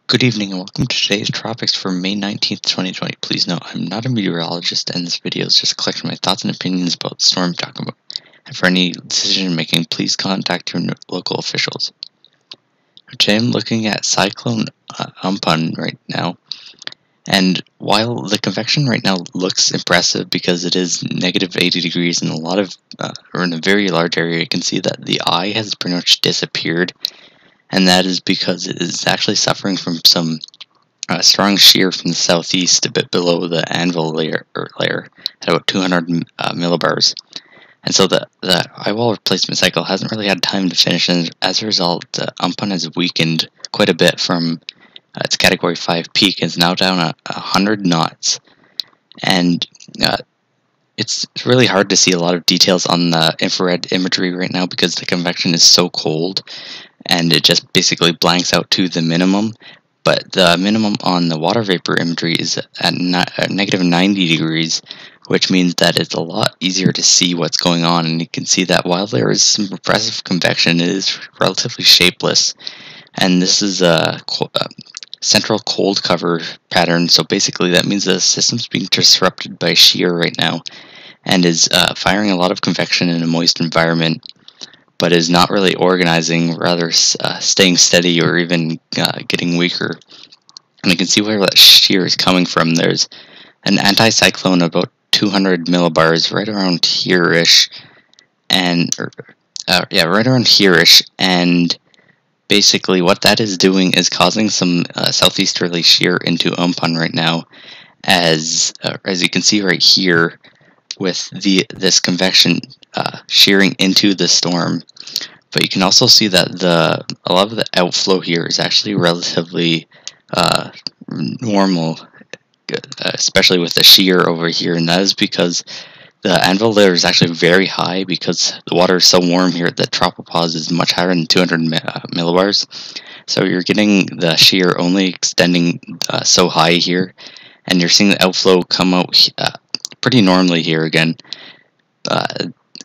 Good evening and welcome to today's Tropics for May 19th, 2020. Please note, I'm not a meteorologist and this video is just a collection of my thoughts and opinions about the storm I'm talking about. And for any decision making, please contact your local officials. Today I'm looking at Cyclone Amphan right now. And while the convection right now looks impressive because it is negative 80 degrees in or in a very large area, you can see that the eye has pretty much disappeared. And that is because it is actually suffering from some strong shear from the southeast, a bit below the Amphan layer at about 200 millibars. And so the eye wall replacement cycle hasn't really had time to finish, and as a result, Amphan has weakened quite a bit from its Category 5 peak, and is now down at 100 knots. And it's really hard to see a lot of details on the infrared imagery right now because the convection is so cold, and it just basically blanks out to the minimum. But the minimum on the water vapor imagery is at negative 90 degrees, which means that it's a lot easier to see what's going on. And you can see that while there is some oppressive convection, it is relatively shapeless. And this is a central cold cover pattern, so basically that means the system's being disrupted by shear right now and is firing a lot of convection in a moist environment, but is not really organizing, rather staying steady or even getting weaker. And you can see where that shear is coming from. There's an anticyclone about 200 millibars right around here-ish, right around here-ish, and basically what that is doing is causing some southeasterly shear into Amphan right now, as you can see right here, with this convection shearing into the storm. But you can also see that a lot of the outflow here is actually relatively normal, especially with the shear over here, and that is because the Amphan layer is actually very high because the water is so warm here that tropopause is much higher than 200 millibars. So you're getting the shear only extending so high here, and you're seeing the outflow come out pretty normally here again.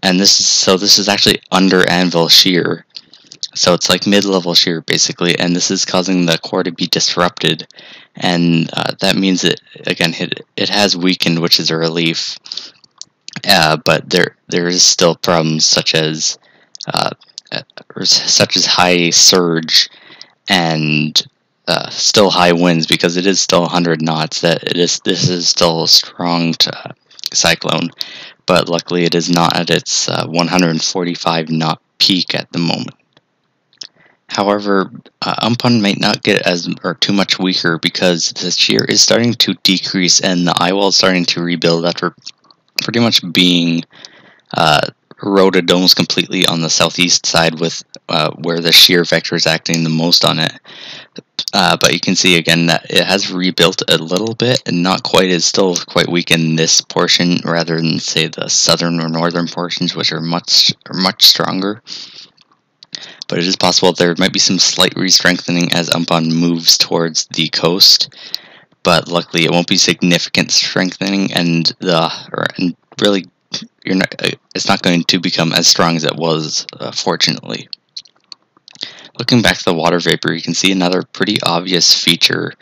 And this is actually under Amphan shear. So it's like mid-level shear basically, and this is causing the core to be disrupted, and that means it has weakened, which is a relief. But there is still problems such as high surge and still high winds, because it is still 100 knots. This is still a strong cyclone, but luckily it is not at its 145 knot peak at the moment. However, Amphan might not get too much weaker because the shear is starting to decrease and the eye wall is starting to rebuild after pretty much being eroded almost completely on the southeast side, with where the shear vector is acting the most on it. But you can see again that it has rebuilt a little bit, and not quite, is still quite weak in this portion rather than say the southern or northern portions, which are much stronger. But it is possible there might be some slight re-strengthening as Amphan moves towards the coast, but luckily it won't be significant strengthening, and really it's not going to become as strong as it was, fortunately. Looking back to the water vapor, you can see another pretty obvious feature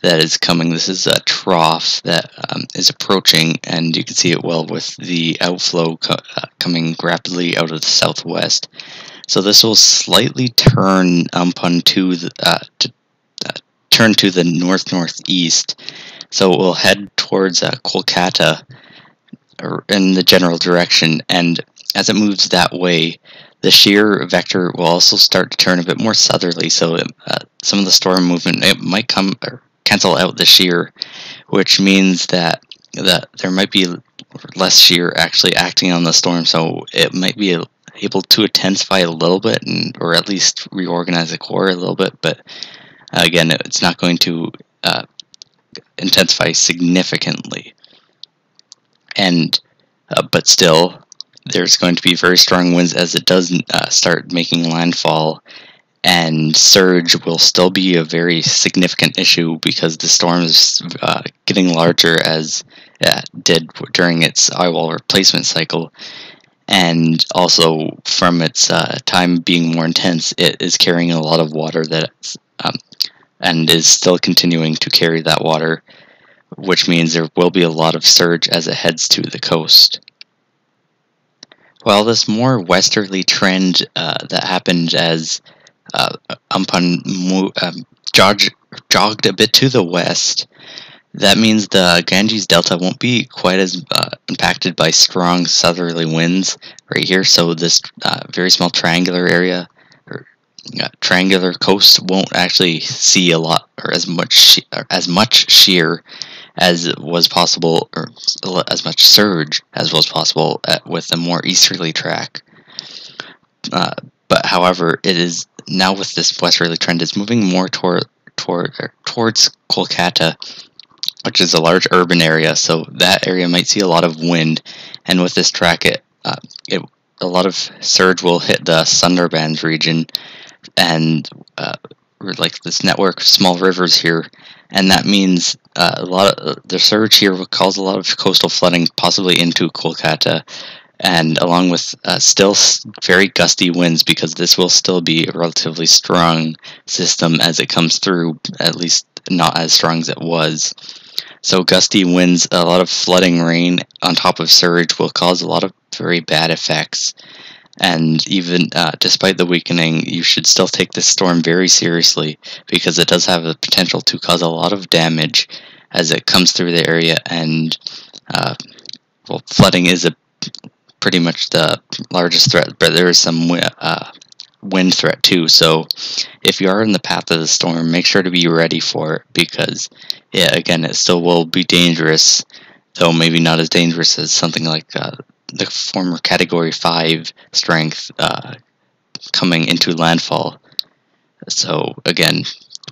that is coming. This is a trough that is approaching, and you can see it well with the outflow coming rapidly out of the southwest. So this will slightly turn Amphan turn to the northeast. So it will head towards Kolkata in the general direction, and as it moves that way, the shear vector will also start to turn a bit more southerly. So some of the storm movement, it might cancel out the shear, which means that there might be less shear actually acting on the storm. So it might be able to intensify a little bit, or at least reorganize the core a little bit. But again, it's not going to intensify significantly. And but still, there's going to be very strong winds as it does start making landfall, and surge will still be a very significant issue because the storm is getting larger, as it did during its eye wall replacement cycle, and also from its time being more intense, it is carrying a lot of water that and is still continuing to carry that water, which means there will be a lot of surge as it heads to the coast. While this more westerly trend that happened as Amphan jogged a bit to the west, that means the Ganges Delta won't be quite as impacted by strong southerly winds right here. So this very small triangular area, or triangular coast, won't actually see a lot or as much shear as was possible, or as much surge as was possible with a more easterly track. But however, it is now with this westerly trend, it's moving more towards Kolkata, which is a large urban area, so that area might see a lot of wind. And with this track, a lot of surge will hit the Sundarbans region, and like this network of small rivers here, and that means a lot of the surge here will cause a lot of coastal flooding, possibly into Kolkata, and along with still very gusty winds, because this will still be a relatively strong system as it comes through, at least not as strong as it was. So gusty winds, a lot of flooding rain on top of surge will cause a lot of very bad effects. And even despite the weakening, you should still take this storm very seriously, because it does have the potential to cause a lot of damage as it comes through the area. And flooding is pretty much the largest threat, but there is some wind threat too. So if you are in the path of the storm, make sure to be ready for it, because again, it still will be dangerous, though maybe not as dangerous as something like the former Category 5 strength coming into landfall. So again,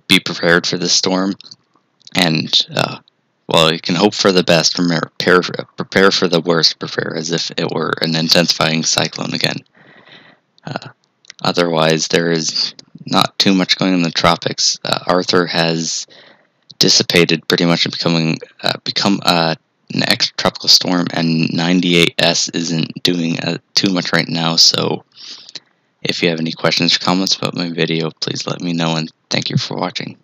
be prepared for this storm, and while you can hope for the best, prepare for the worst. Prepare as if it were an intensifying cyclone again. Otherwise, there is not too much going on in the tropics. Arthur has dissipated pretty much and become an extratropical storm, and 98S isn't doing too much right now. So if you have any questions or comments about my video, please let me know, and thank you for watching.